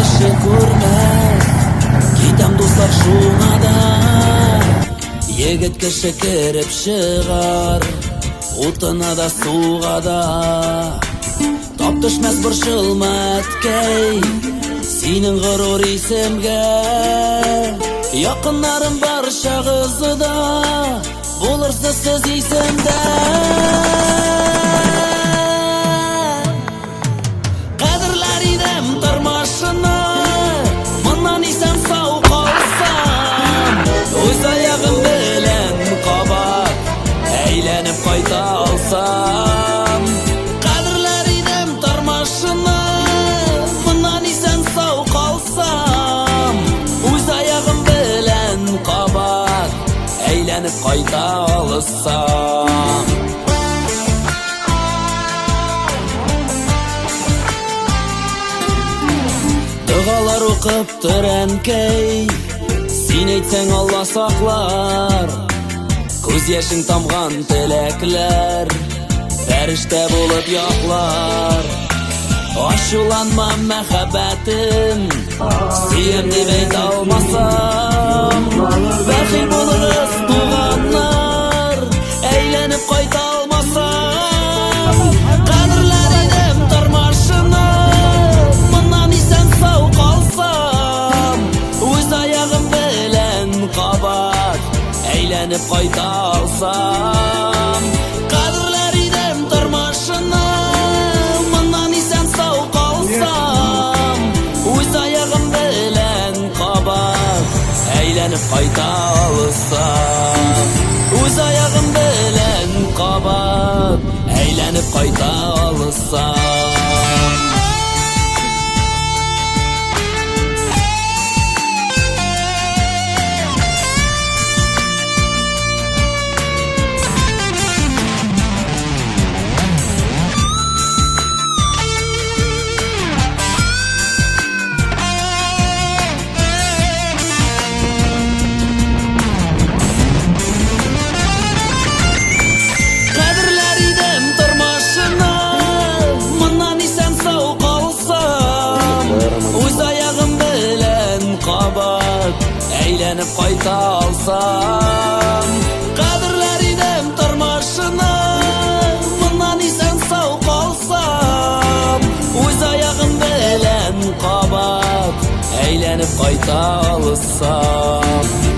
кеше көрмәс, китәм дуслар шуңа да. Егет кеше кереп чыгар, утына да суга да. Тап төшмәс борчылма әткәй, синең горур исемгә. Якыннарым барчагызы да, булырсыз сез исемдә. Кадерләр идем тормышны, моннан исән сау калсам, үз аягым белән кабат әйләнеп кайта алсам. Кадерләр идем тормышны, моннан исән сау калсам, үз аягым белән кабат әйләнеп кайта алсам. Дугалар укып тор әнкәй, син әйтсәң Алла саклар. Күз яшың тамган теләкләр фәрештә булып яклар. Ачуланма мәхәббәтем, сөям дип әйтә алмасам. Бәхил булыгыз туганнар, әйләнеп кайта алмасам. Кадерләр идем тормышны, моннан исән сау калсам, үз аягым белән кабат әйләнеп кайта алсам. Кадерләр идем тормышны, моннан исән сау калсам, үз аягым белән кабат әйләнеп кайта алсам. Үз аягым белән кабат әйләнеп кайта алсам. Әйләнеп кайта алсам. Кадерләр идем тормышны, моннан исән сау калсам, үз аягым белән кабат әйләнеп кайта алсам.